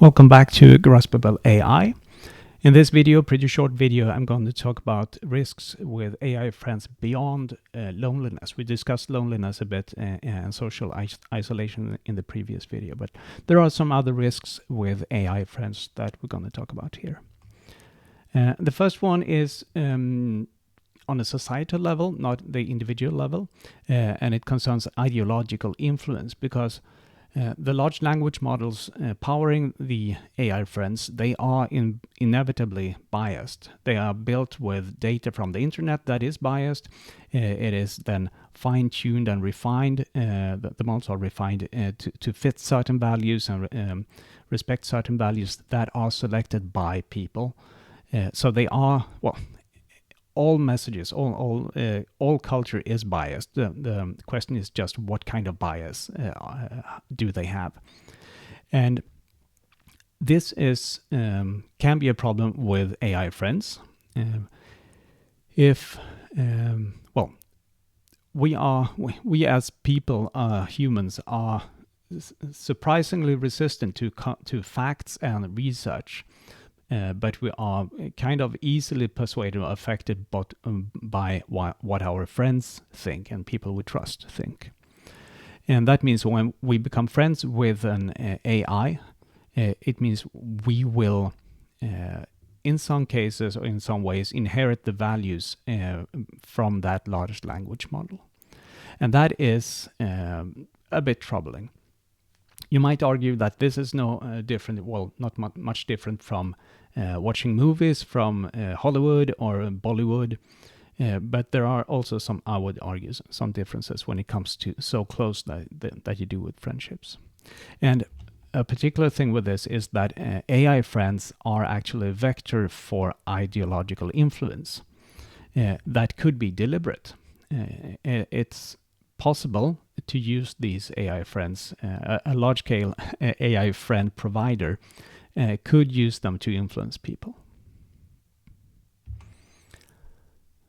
Welcome back to Graspable AI. In this video, pretty short video, I'm going to talk about risks with AI friends beyond loneliness. We discussed loneliness a bit and social isolation in the previous video, but there are some other risks with AI friends that we're going to talk about here. The first one is on a societal level, not the individual level, and it concerns ideological influence, because the large language models powering the AI friends, they are inevitably biased. They are built with data from the internet that is biased. It is then fine-tuned and refined. The models are refined to fit certain values and respect certain values that are selected by people. So they are, well, all messages, all culture is biased. The question is just what kind of bias do they have, and this is can be a problem with AI friends. If we as people, humans, are surprisingly resistant to facts and research. But we are kind of easily persuaded or affected by what our friends think and people we trust think. And that means when we become friends with an AI, it means we will, in some cases or in some ways, inherit the values from that large language model. And that is a bit troubling. You might argue that this is no different, well, not much different from watching movies from Hollywood or Bollywood, but there are also some, I would argue, some differences when it comes to so close that you do with friendships. And a particular thing with this is that AI friends are actually a vector for ideological influence that could be deliberate. It's possible to use these AI friends, a large-scale AI friend provider could use them to influence people.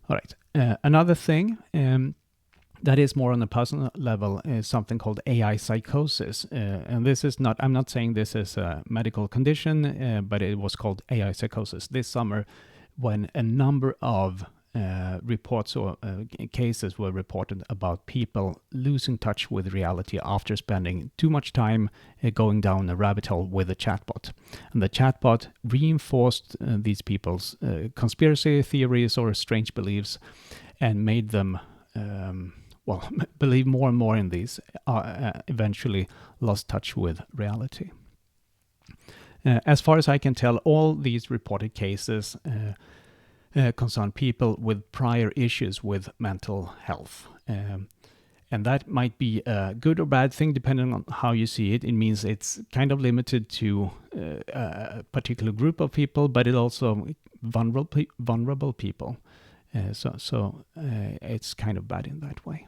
All right. Another thing that is more on a personal level is something called AI psychosis. And this is not, I'm not saying this is a medical condition, but it was called AI psychosis this summer when a number of reports or cases were reported about people losing touch with reality after spending too much time going down a rabbit hole with a chatbot. And the chatbot reinforced these people's conspiracy theories or strange beliefs and made them believe more and more in these, eventually lost touch with reality. As far as I can tell, all these reported cases concern people with prior issues with mental health. And that might be a good or bad thing depending on how you see it. It means it's kind of limited to a particular group of people, but it also vulnerable people. So it's kind of bad in that way.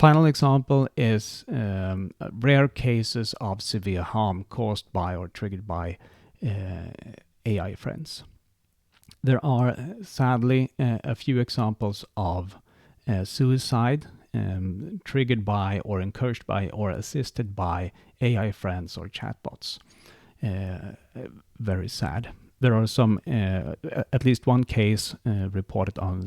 Final example is rare cases of severe harm caused by or triggered by AI friends. There are sadly a few examples of suicide triggered by or encouraged by or assisted by AI friends or chatbots. Very sad. There are some, at least one case reported on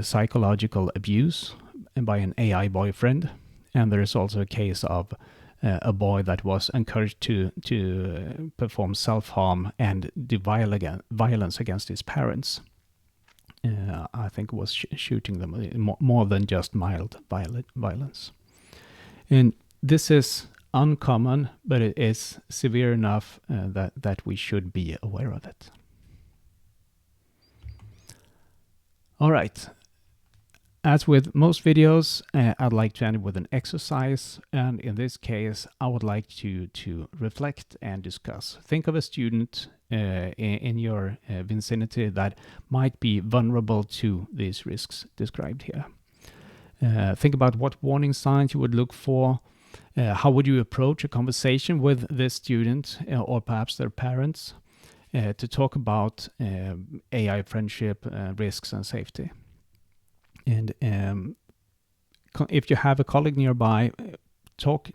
psychological abuse by an AI boyfriend, and there is also a case of a boy that was encouraged to perform self-harm and do violence against his parents. I think it was shooting them, more than just mild violence. And this is uncommon, but it is severe enough that we should be aware of it. All right. As with most videos, I'd like to end with an exercise, and in this case, I would like you to reflect and discuss. Think of a student in your vicinity that might be vulnerable to these risks described here. Think about what warning signs you would look for. How would you approach a conversation with this student or perhaps their parents to talk about AI friendship risks and safety? And if you have a colleague nearby, talk,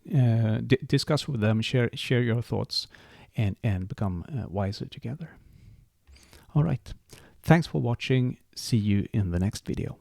discuss with them, share your thoughts, and become wiser together. All right. Thanks for watching. See you in the next video.